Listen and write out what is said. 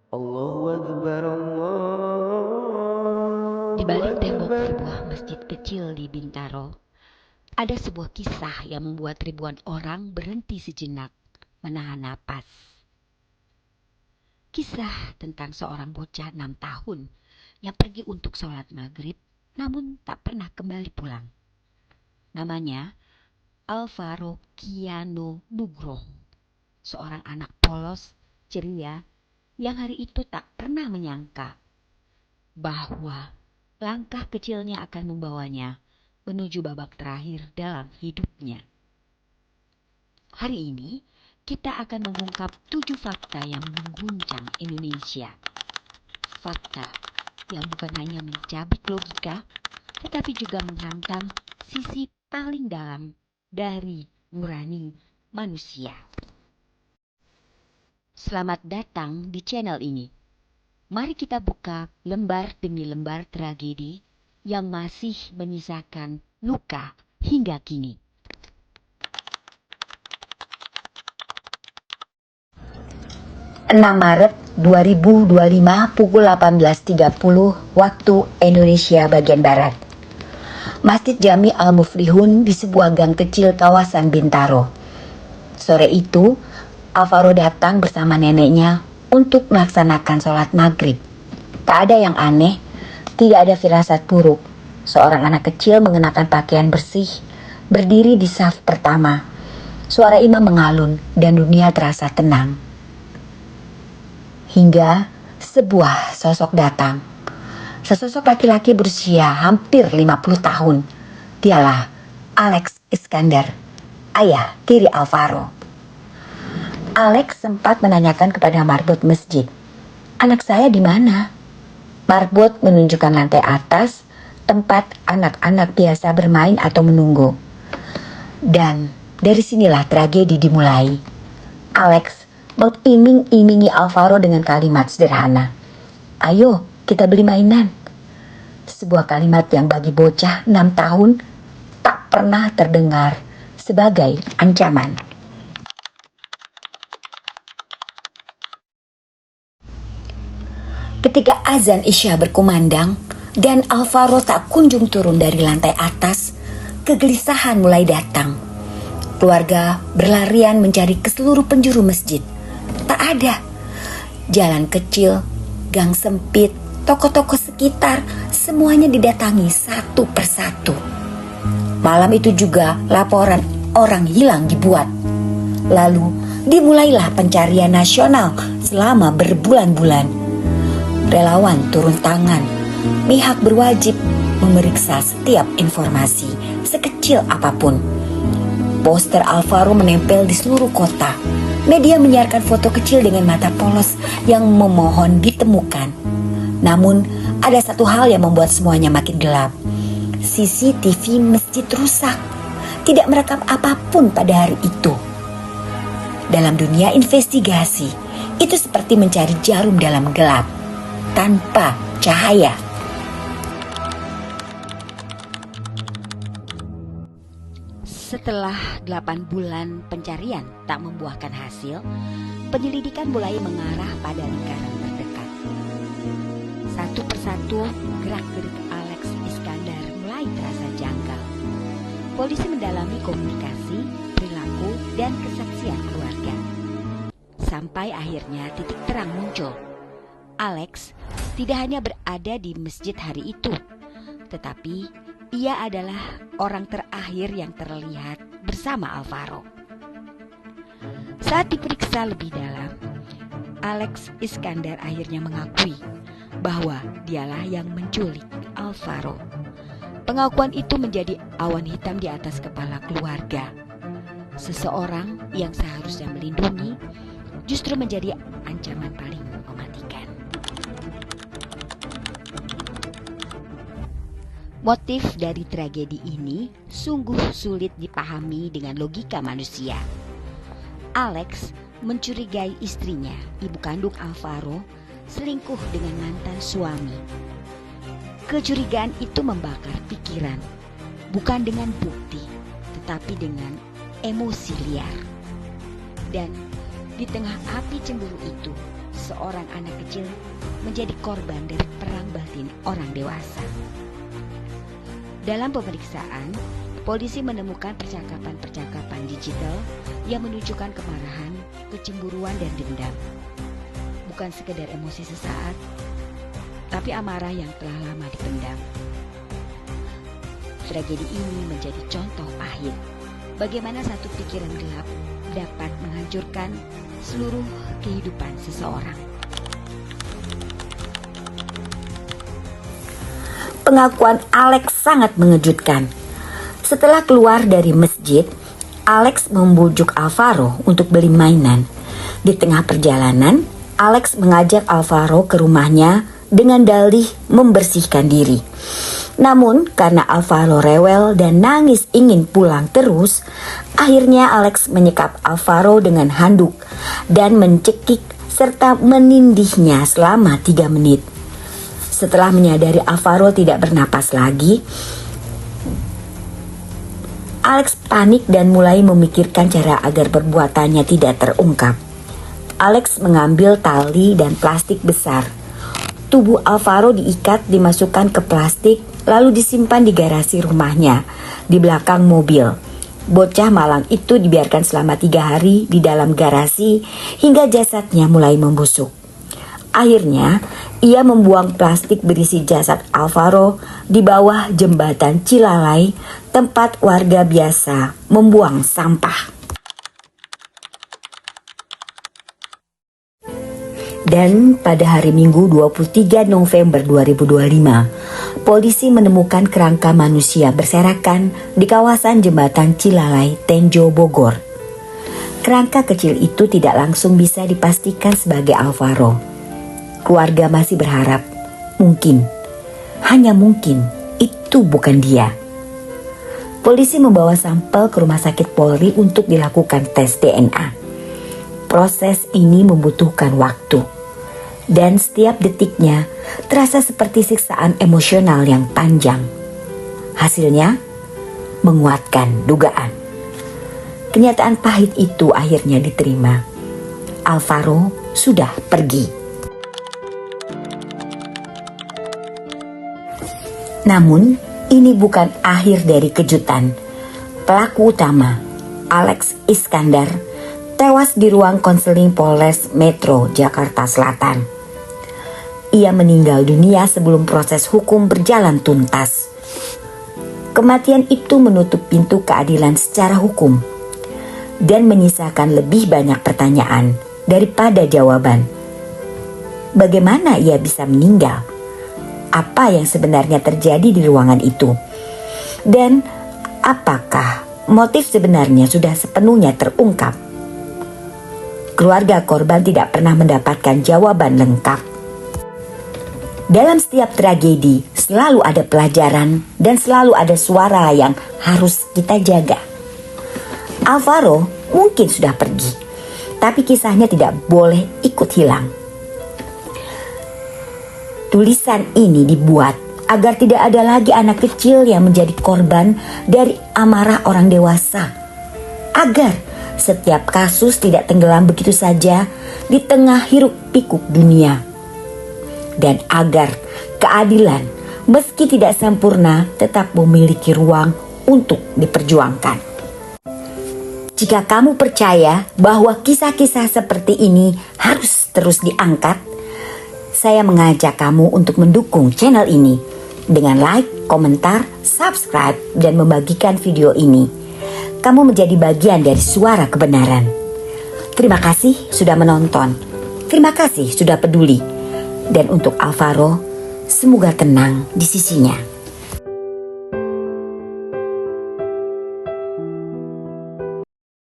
Allahu Akbar, Di Allahu balik tembok Akbar. sebuah masjid kecil di Bintaro, ada sebuah kisah yang membuat ribuan orang berhenti sejenak, menahan napas. Kisah tentang seorang bocah 6 tahun yang pergi untuk sholat maghrib, namun tak pernah kembali pulang. Namanya Alvaro Kiano Nugroho, seorang anak polos, ceria, yang hari itu tak pernah menyangka bahwa langkah kecilnya akan membawanya menuju babak terakhir dalam hidupnya. Hari ini kita akan mengungkap 7 fakta yang mengguncang Indonesia. Fakta yang bukan hanya mencabik logika, tetapi juga menghantam sisi paling dalam dari nurani manusia. Selamat datang di channel ini. Mari kita buka lembar demi lembar tragedi yang masih menyisakan luka hingga kini. 6 Maret 2025 pukul 18.30 waktu Indonesia bagian Barat. Masjid Jami Al-Muflihun di sebuah gang kecil kawasan Bintaro. Sore itu, Alvaro datang bersama neneknya untuk melaksanakan sholat maghrib. Tak ada yang aneh, tidak ada firasat buruk. Seorang anak kecil mengenakan pakaian bersih, berdiri di saf pertama. Suara imam mengalun dan dunia terasa tenang. Hingga sebuah sosok datang. Sesosok laki-laki berusia hampir 50 tahun. Dialah Alex Iskandar, ayah tiri Alvaro. Alex sempat menanyakan kepada marbot masjid, "Anak saya di mana?" Marbot menunjukkan lantai atas, tempat anak-anak biasa bermain atau menunggu. Dan dari sinilah tragedi dimulai. Alex mengiming-imingi Alvaro dengan kalimat sederhana, "Ayo, kita beli mainan." Sebuah kalimat yang bagi bocah 6 tahun tak pernah terdengar sebagai ancaman. Ketika azan Isya berkumandang dan Alvaro tak kunjung turun dari lantai atas, kegelisahan mulai datang. Keluarga berlarian mencari ke seluruh penjuru masjid. Tak ada. Jalan kecil, gang sempit, toko-toko sekitar, semuanya didatangi satu persatu. Malam itu juga laporan orang hilang dibuat. Lalu dimulailah pencarian nasional selama berbulan-bulan. Relawan turun tangan, pihak berwajib memeriksa setiap informasi, sekecil apapun. Poster Alvaro menempel di seluruh kota. Media menyiarkan foto kecil dengan mata polos yang memohon ditemukan. Namun, ada satu hal yang membuat semuanya makin gelap. CCTV masjid rusak, tidak merekam apapun pada hari itu. Dalam dunia investigasi, itu seperti mencari jarum dalam gelap, tanpa cahaya. Setelah 8 bulan pencarian tak membuahkan hasil, penyelidikan mulai mengarah pada lingkaran terdekat. Satu persatu gerak-gerik Alex Iskandar mulai terasa janggal. Polisi mendalami komunikasi, perilaku, dan kesaksian keluarga. Sampai akhirnya titik terang muncul. Alex tidak hanya berada di masjid hari itu, tetapi ia adalah orang terakhir yang terlihat bersama Alvaro. Saat diperiksa lebih dalam, Alex Iskandar akhirnya mengakui bahwa dialah yang menculik Alvaro. Pengakuan itu menjadi awan hitam di atas kepala keluarga. Seseorang yang seharusnya melindungi justru menjadi ancaman paling mematikan. Motif dari tragedi ini sungguh sulit dipahami dengan logika manusia. Alex mencurigai istrinya, ibu kandung Alvaro, selingkuh dengan mantan suami. Kecurigaan itu membakar pikiran, bukan dengan bukti, tetapi dengan emosi liar. Dan di tengah api cemburu itu, seorang anak kecil menjadi korban dari perang batin orang dewasa. Dalam pemeriksaan, polisi menemukan percakapan-percakapan digital yang menunjukkan kemarahan, kecemburuan, dan dendam. Bukan sekedar emosi sesaat, tapi amarah yang telah lama dipendam. Tragedi ini menjadi contoh pahit bagaimana satu pikiran gelap dapat menghancurkan seluruh kehidupan seseorang. Pengakuan Alex sangat mengejutkan. Setelah keluar dari masjid, Alex membujuk Alvaro untuk beli mainan. Di tengah perjalanan, Alex mengajak Alvaro ke rumahnya dengan dalih membersihkan diri. Namun karena Alvaro rewel dan nangis ingin pulang terus, akhirnya Alex menyekap Alvaro dengan handuk dan mencekik serta menindihnya selama 3 menit. Setelah menyadari Alvaro tidak bernapas lagi, Alex panik dan mulai memikirkan cara agar perbuatannya tidak terungkap. Alex mengambil tali dan plastik besar. Tubuh Alvaro diikat, dimasukkan ke plastik, lalu disimpan di garasi rumahnya, di belakang mobil. Bocah malang itu dibiarkan selama 3 hari di dalam garasi hingga jasadnya mulai membusuk. Akhirnya, ia membuang plastik berisi jasad Alvaro di bawah jembatan Cilalai, tempat warga biasa membuang sampah. Dan pada hari Minggu 23 November 2025, polisi menemukan kerangka manusia berserakan di kawasan jembatan Cilalai, Tenjo, Bogor. Kerangka kecil itu tidak langsung bisa dipastikan sebagai Alvaro. Keluarga masih berharap, mungkin, hanya mungkin, itu bukan dia. Polisi membawa sampel ke rumah sakit Polri untuk dilakukan tes DNA. Proses ini membutuhkan waktu, dan setiap detiknya terasa seperti siksaan emosional yang panjang. Hasilnya menguatkan dugaan. Kenyataan pahit itu akhirnya diterima. Alvaro sudah pergi. Namun, ini bukan akhir dari kejutan. Pelaku utama, Alex Iskandar, tewas di ruang konseling Polres Metro Jakarta Selatan. Ia meninggal dunia sebelum proses hukum berjalan tuntas. Kematian itu menutup pintu keadilan secara hukum dan menyisakan lebih banyak pertanyaan daripada jawaban. Bagaimana ia bisa meninggal? Apa yang sebenarnya terjadi di ruangan itu? Dan apakah motif sebenarnya sudah sepenuhnya terungkap? Keluarga korban tidak pernah mendapatkan jawaban lengkap. Dalam setiap tragedi selalu ada pelajaran dan selalu ada suara yang harus kita jaga. Alvaro mungkin sudah pergi, tapi kisahnya tidak boleh ikut hilang. Tulisan ini dibuat agar tidak ada lagi anak kecil yang menjadi korban dari amarah orang dewasa. Agar setiap kasus tidak tenggelam begitu saja di tengah hiruk-pikuk dunia. Dan agar keadilan meski tidak sempurna tetap memiliki ruang untuk diperjuangkan. Jika kamu percaya bahwa kisah-kisah seperti ini harus terus diangkat, saya mengajak kamu untuk mendukung channel ini dengan like, komentar, subscribe, dan membagikan video ini. Kamu menjadi bagian dari suara kebenaran. Terima kasih sudah menonton. Terima kasih sudah peduli. Dan untuk Alvaro, semoga tenang di sisinya.